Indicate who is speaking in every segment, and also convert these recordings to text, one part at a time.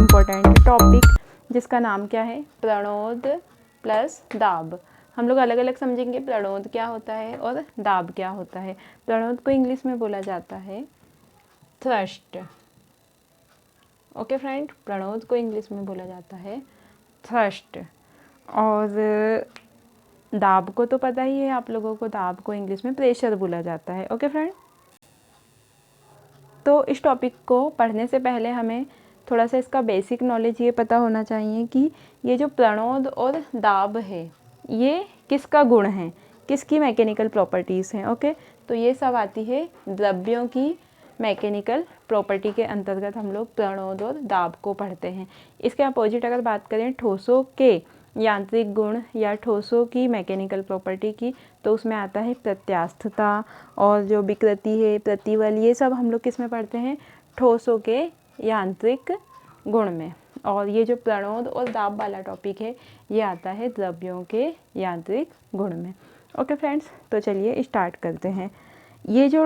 Speaker 1: Important topic जिसका नाम क्या है, प्रणोद प्लस दाब। हम लोग अलग अलग समझेंगे प्रणोद क्या होता है और दाब क्या होता है। प्रणोद को इंग्लिश में बोला जाता है थ्रस्ट। ओके फ्रेंड, प्रणोद को इंग्लिश में बोला जाता है थ्रस्ट। और दाब को तो पता ही है आप लोगों को, दाब को इंग्लिश में प्रेशर बोला जाता है। ओके फ्रेंड, तो इस टॉपिक को पढ़ने से पहले हमें थोड़ा सा इसका बेसिक नॉलेज ये पता होना चाहिए कि ये जो प्रणोद और दाब है ये किसका गुण है, किसकी मैकेनिकल प्रॉपर्टीज़ हैं। ओके, तो ये सब आती है द्रव्यों की मैकेनिकल प्रॉपर्टी के अंतर्गत हम लोग प्रणोद और दाब को पढ़ते हैं। इसके अपोजिट अगर बात करें ठोसों के यांत्रिक गुण या ठोसों की मैकेनिकल प्रॉपर्टी की, तो उसमें आता है प्रत्यास्थता और जो विकृति है, प्रतिबल, ये सब हम लोग किस में पढ़ते हैं, ठोसों के यांत्रिक गुण में। और ये जो प्रणोद और दाब वाला टॉपिक है ये आता है द्रव्यों के यांत्रिक गुण में। ओके फ्रेंड्स, तो चलिए स्टार्ट करते हैं। ये जो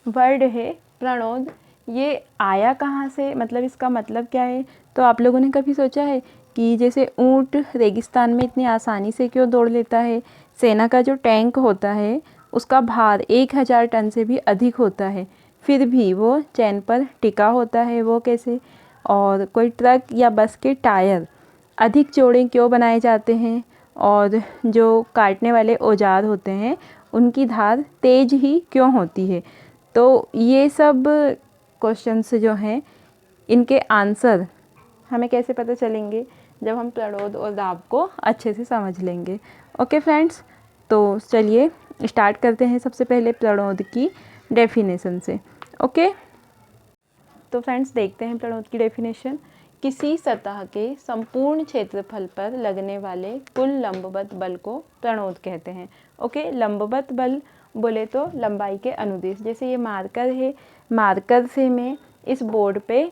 Speaker 1: वर्ड है प्रणोद, ये आया कहाँ से, मतलब इसका मतलब क्या है। तो आप लोगों ने कभी सोचा है कि जैसे ऊंट रेगिस्तान में इतनी आसानी से क्यों दौड़ लेता है। सेना का जो टैंक होता है उसका भार 1000 टन से भी अधिक होता है, फिर भी वो चैन पर टिका होता है, वो कैसे। और कोई ट्रक या बस के टायर अधिक चौड़े क्यों बनाए जाते हैं, और जो काटने वाले औजार होते हैं उनकी धार तेज ही क्यों होती है। तो ये सब क्वेश्चंस जो हैं इनके आंसर हमें कैसे पता चलेंगे, जब हम प्रणोद और दाब को अच्छे से समझ लेंगे। ओके फ्रेंड्स, तो चलिए स्टार्ट करते हैं सबसे पहले प्रणोद की डेफिनेशन से। ओके, तो फ्रेंड्स देखते हैं प्रणोद की डेफिनेशन। किसी सतह के संपूर्ण क्षेत्रफल पर लगने वाले कुल लंबवत बल को प्रणोद कहते हैं। ओके, लंबवत बल बोले तो लंबाई के अनुदिश, जैसे ये मार्कर है, मार्कर से मैं इस बोर्ड पे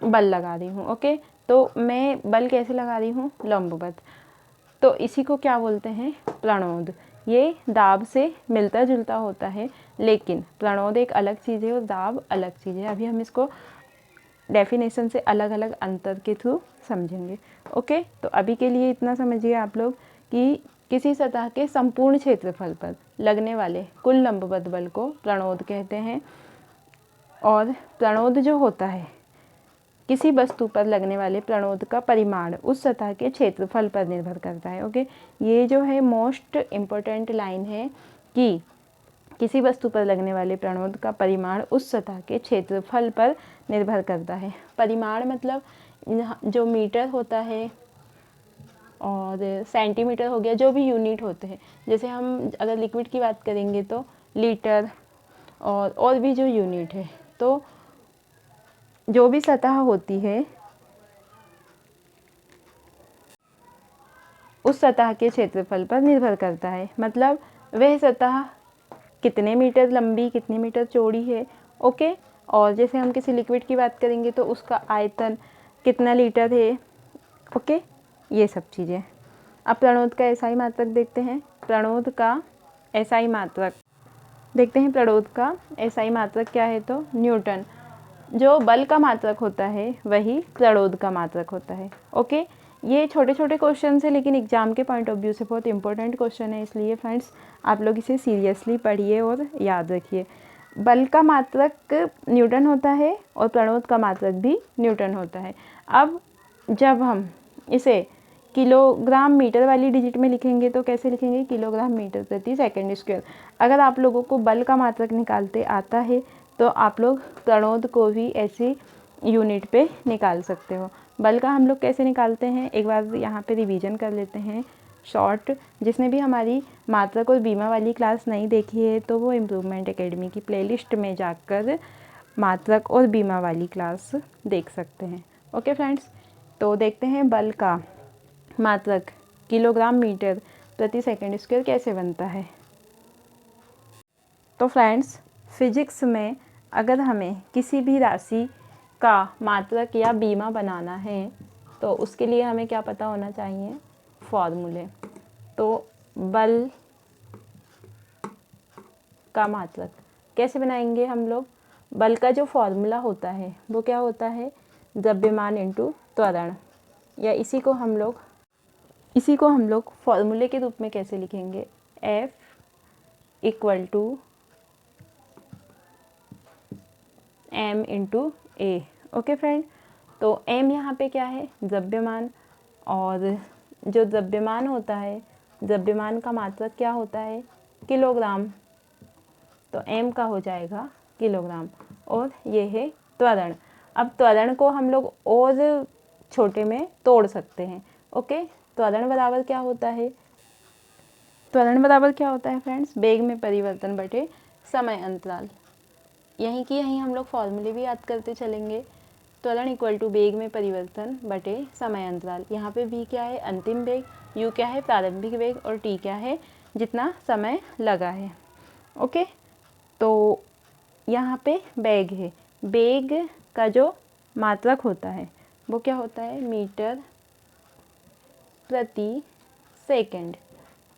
Speaker 1: बल लगा रही हूँ। ओके, तो मैं बल कैसे लगा रही हूँ, लंबवत, तो इसी को क्या बोलते हैं, प्रणोद। ये दाब से मिलता जुलता होता है, लेकिन प्रणोद एक अलग चीज़ है और दाब अलग चीज़ है। अभी हम इसको डेफिनेशन से अलग अलग अंतर के थ्रू समझेंगे। ओके, तो अभी के लिए इतना समझिए आप लोग कि किसी सतह के संपूर्ण क्षेत्रफल पर लगने वाले कुल लंबवत बल को प्रणोद कहते हैं। और प्रणोद जो होता है, किसी वस्तु पर लगने वाले प्रणोद का परिमाण उस सतह के क्षेत्रफल पर निर्भर करता है। ओके, ये जो है मोस्ट इम्पोर्टेंट लाइन है कि किसी वस्तु पर लगने वाले प्रणोद का परिमाण उस सतह के क्षेत्रफल पर निर्भर करता है। परिमाण मतलब जो मीटर होता है और सेंटीमीटर हो गया, जो भी यूनिट होते हैं, जैसे हम अगर लिक्विड की बात करेंगे तो लीटर, और भी जो यूनिट है, तो जो भी सतह होती है उस सतह के क्षेत्रफल पर निर्भर करता है। मतलब वह सतह कितने मीटर लंबी, कितने मीटर चौड़ी है। ओके, और जैसे हम किसी लिक्विड की बात करेंगे तो उसका आयतन कितना लीटर है। ओके, ये सब चीज़ें। अब प्रणोद का एसआई मात्रक देखते हैं। प्रणोद का एसआई मात्रक देखते हैं। प्रणोद का एसआई मात्रक क्या है, तो न्यूटन। जो बल का मात्रक होता है वही प्रणोद का मात्रक होता है। ओके, ये छोटे छोटे क्वेश्चन है, लेकिन एग्जाम के पॉइंट ऑफ व्यू से बहुत इंपॉर्टेंट क्वेश्चन है, इसलिए फ्रेंड्स आप लोग इसे सीरियसली पढ़िए और याद रखिए। बल का मात्रक न्यूटन होता है और प्रणोद का मात्रक भी न्यूटन होता है। अब जब हम इसे किलोग्राम मीटर वाली डिजिट में लिखेंगे तो कैसे लिखेंगे, किलोग्राम मीटर प्रति सेकंड स्क्वायर। अगर आप लोगों को बल का मात्रक निकालते आता है तो आप लोग प्रणोद को भी ऐसी यूनिट पे निकाल सकते हो। बल का हम लोग कैसे निकालते हैं, एक बार यहाँ पे रिवीजन कर लेते हैं शॉर्ट। जिसने भी हमारी मात्रक और बीमा वाली क्लास नहीं देखी है तो वो इम्प्रूवमेंट एकेडमी की प्लेलिस्ट में जाकर मात्रक और बीमा वाली क्लास देख सकते हैं। ओके फ्रेंड्स, तो देखते हैं बल का मात्रक किलोग्राम मीटर प्रति सेकंड स्क्वायर कैसे बनता है। तो फ्रेंड्स, फिजिक्स में अगर हमें किसी भी राशि का मात्रक या बीमा बनाना है तो उसके लिए हमें क्या पता होना चाहिए, फॉर्मूले। तो बल का मात्रक कैसे बनाएंगे हम लोग, बल का जो फॉर्मूला होता है वो क्या होता है, द्रव्यमान इंटू त्वरण, या इसी को हम लोग फॉर्मूले के रूप में कैसे लिखेंगे, F equal to m into A. Okay friend, तो m यहाँ पे क्या है, द्रव्यमान, और जो द्रव्यमान होता है, द्रव्यमान का मात्रक क्या होता है, किलोग्राम, तो m का हो जाएगा किलोग्राम, और ये है त्वरण। अब त्वरण को हम लोग और छोटे में तोड़ सकते हैं। ओके, त्वरण बराबर क्या होता है, फ्रेंड्स, वेग में परिवर्तन बटे समय अंतराल। यहीं की यहीं हम लोग फॉर्मूले भी याद करते चलेंगे। त्वरण इक्वल टू वेग में परिवर्तन बटे समय अंतराल। यहाँ पे v क्या है, अंतिम वेग, u क्या है, प्रारंभिक वेग, और t क्या है, जितना समय लगा है। ओके, तो यहाँ पे वेग है, वेग का जो मात्रक होता है वो क्या होता है, मीटर प्रति सेकंड।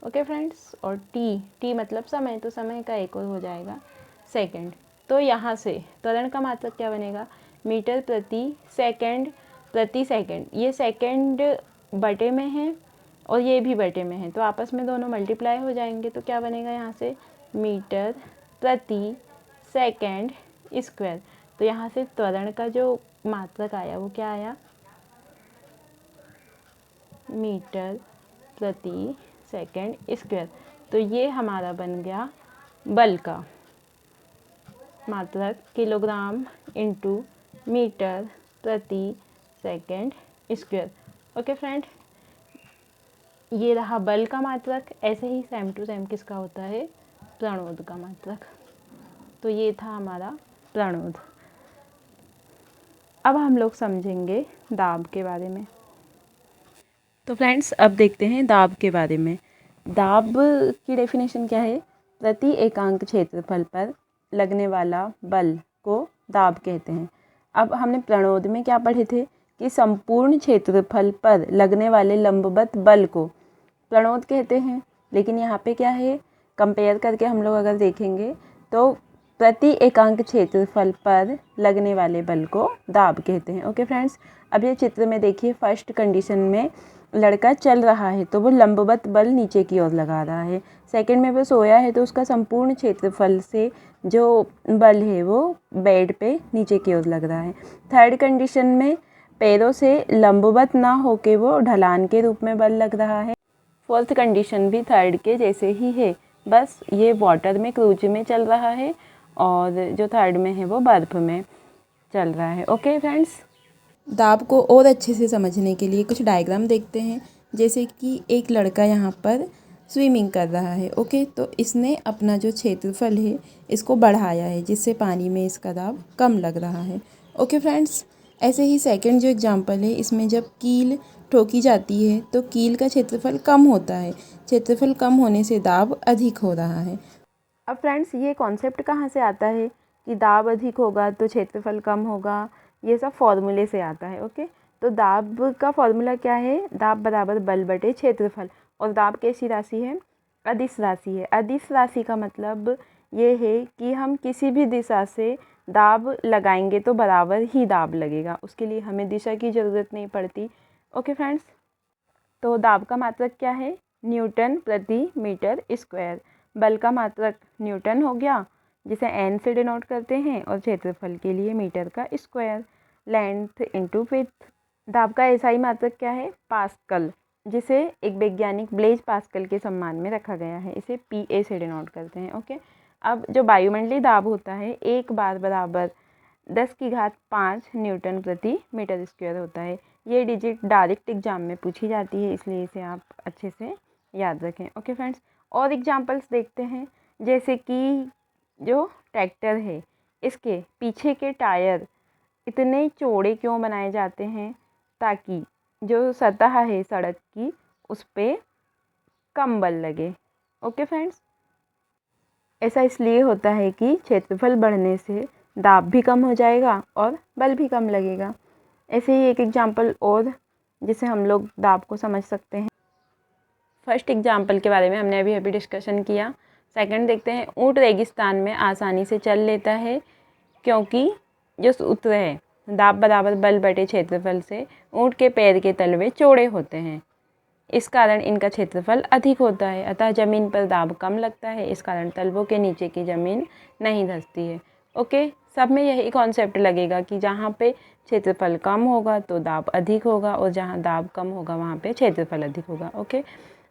Speaker 1: ओके फ्रेंड्स, और t मतलब समय, तो समय का एक और हो जाएगा सेकंड। तो यहाँ से त्वरण का मात्रक क्या बनेगा, मीटर प्रति सेकंड। ये सेकंड बटे में है और ये भी बटे में है, तो आपस में दोनों मल्टीप्लाई हो जाएंगे, तो क्या बनेगा यहाँ से, मीटर प्रति सेकंड स्क्वायर। तो यहाँ से त्वरण का जो मात्रक आया वो क्या आया, मीटर प्रति सेकंड स्क्वायर। तो ये हमारा बन गया बल का मात्रक, किलोग्राम इंटू मीटर प्रति सेकंड स्क्वायर। ओके फ्रेंड, ये रहा बल का मात्रक। ऐसे ही सेम टू सेम किसका होता है, प्रणोद का मात्रक। तो ये था हमारा प्रणोद। अब हम लोग समझेंगे दाब के बारे में। तो फ्रेंड्स, अब देखते हैं दाब के बारे में। दाब की डेफिनेशन क्या है, प्रति एकांक क्षेत्रफल पर लगने वाला बल को दाब कहते हैं। अब हमने प्रणोद में क्या पढ़े थे कि संपूर्ण क्षेत्रफल पर लगने वाले लंबवत बल को प्रणोद कहते हैं, लेकिन यहाँ पे क्या है, कंपेयर करके हम लोग अगर देखेंगे तो प्रति एकांक क्षेत्रफल पर लगने वाले बल को दाब कहते हैं। ओके फ्रेंड्स, अब ये चित्र में देखिए, फर्स्ट कंडीशन में लड़का चल रहा है तो वो लंबवत बल नीचे की ओर लगा रहा है। सेकंड में वो सोया है तो उसका संपूर्ण क्षेत्रफल से जो बल है वो बेड पे नीचे की ओर लग रहा है। थर्ड कंडीशन में पैरों से लंबवत ना होके वो ढलान के रूप में बल लग रहा है। फोर्थ कंडीशन भी थर्ड के जैसे ही है, बस ये वाटर में क्रूज में चल रहा है, और जो थर्ड में है वो बर्फ में चल रहा है। ओके फ्रेंड्स, दाब को और अच्छे से समझने के लिए कुछ डायग्राम देखते हैं। जैसे कि एक लड़का यहाँ पर स्विमिंग कर रहा है। ओके, तो इसने अपना जो क्षेत्रफल है इसको बढ़ाया है, जिससे पानी में इसका दाब कम लग रहा है। ओके फ्रेंड्स, ऐसे ही सेकंड जो एग्जांपल है, इसमें जब कील ठोकी जाती है तो कील का क्षेत्रफल कम होता है, क्षेत्रफल कम होने से दाब अधिक हो रहा है। अब फ्रेंड्स, ये कॉन्सेप्ट कहाँ से आता है कि दाब अधिक होगा तो क्षेत्रफल कम होगा, ये सब फॉर्मूले से आता है। ओके, तो दाब का फॉर्मूला क्या है, दाब बराबर बल बटे क्षेत्रफल, और दाब कैसी राशि है, अदिश राशि है। अदिश राशि का मतलब ये है कि हम किसी भी दिशा से दाब लगाएंगे तो बराबर ही दाब लगेगा, उसके लिए हमें दिशा की ज़रूरत नहीं पड़ती। ओके फ्रेंड्स, तो दाब का मात्रक क्या है, न्यूटन प्रति मीटर स्क्वायर। बल का मात्रक न्यूटन हो गया, जिसे एन से डिनोट करते हैं, और क्षेत्रफल के लिए मीटर का स्क्वायर, लेंथ इंटू विड्थ। दाब का एसआई मात्रक क्या है, पास्कल, जिसे एक वैज्ञानिक ब्लेज पास्कल के सम्मान में रखा गया है, इसे पीए से डिनोट करते हैं। ओके, अब जो वायुमंडलीय दाब होता है, एक बार बराबर 10⁵ न्यूटन प्रति मीटर स्क्वायर होता है। ये डिजिट डायरेक्ट एग्जाम में पूछी जाती है, इसलिए इसे आप अच्छे से याद रखें। ओके फ्रेंड्स, और एग्जांपल्स देखते हैं। जैसे कि जो ट्रैक्टर है, इसके पीछे के टायर इतने चौड़े क्यों बनाए जाते हैं, ताकि जो सतह है सड़क की उस पर कम बल लगे। ओके फ्रेंड्स, ऐसा इसलिए होता है कि क्षेत्रफल बढ़ने से दाब भी कम हो जाएगा और बल भी कम लगेगा। ऐसे ही एक एग्जांपल और जिसे हम लोग दाब को समझ सकते हैं। फर्स्ट एग्जांपल के बारे में हमने अभी अभी डिस्कशन किया। सेकंड देखते हैं, ऊँट रेगिस्तान में आसानी से चल लेता है, क्योंकि जो सूत्र है दाब बराबर बल बटे क्षेत्रफल से ऊँट के पैर के तलवे चौड़े होते हैं, इस कारण इनका क्षेत्रफल अधिक होता है। अतः ज़मीन पर दाब कम लगता है, इस कारण तलवों के नीचे की ज़मीन नहीं धंसती है। ओके, सब में यही कॉन्सेप्ट लगेगा कि जहाँ पे क्षेत्रफल कम होगा तो दाब अधिक होगा और जहाँ दाब कम होगा वहाँ पे क्षेत्रफल अधिक होगा। ओके,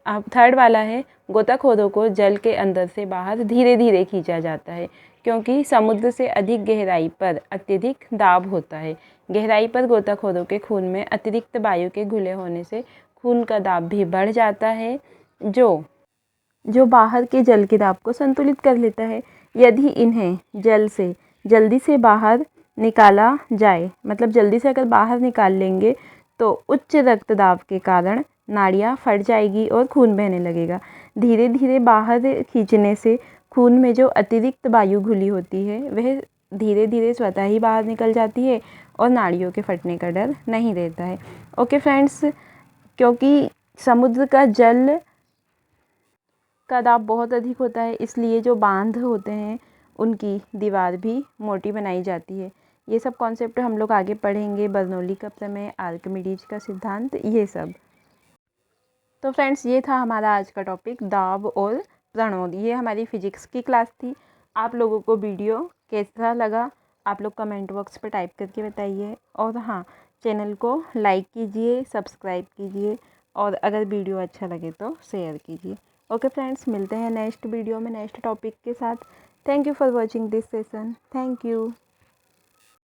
Speaker 1: अब थर्ड वाला है, गोताखोरों को जल के अंदर से बाहर धीरे धीरे खींचा जाता है क्योंकि समुद्र से अधिक गहराई पर अत्यधिक दाब होता है। गहराई पर गोताखोरों के खून में अतिरिक्त वायु के घुले होने से खून का दाब भी बढ़ जाता है, जो बाहर के जल के दाब को संतुलित कर लेता है। यदि इन्हें जल से जल्दी से बाहर निकाला जाए, मतलब जल्दी से अगर बाहर निकाल लेंगे तो उच्च रक्तदाब के कारण नाड़ियाँ फट जाएगी और खून बहने लगेगा। धीरे धीरे बाहर खींचने से खून में जो अतिरिक्त वायु घुली होती है वह धीरे धीरे स्वतः ही बाहर निकल जाती है और नाड़ियों के फटने का डर नहीं रहता है। ओके फ्रेंड्स, क्योंकि समुद्र का जल का दाब बहुत अधिक होता है, इसलिए जो बांध होते हैं उनकी दीवार भी मोटी बनाई जाती है। ये सब कॉन्सेप्ट हम लोग आगे पढ़ेंगे, बर्नौली का प्रमेय, आर्किमिडीज का सिद्धांत, ये सब। तो फ्रेंड्स, ये था हमारा आज का टॉपिक दाब और प्रणोद। ये हमारी फिजिक्स की क्लास थी। आप लोगों को वीडियो कैसा लगा आप लोग कमेंट बॉक्स पर टाइप करके बताइए। और हाँ, चैनल को लाइक कीजिए, सब्सक्राइब कीजिए और अगर वीडियो अच्छा लगे तो शेयर कीजिए। ओके फ्रेंड्स, मिलते हैं नेक्स्ट वीडियो में नेक्स्ट टॉपिक के साथ। Thank you for watching this session. Thank you.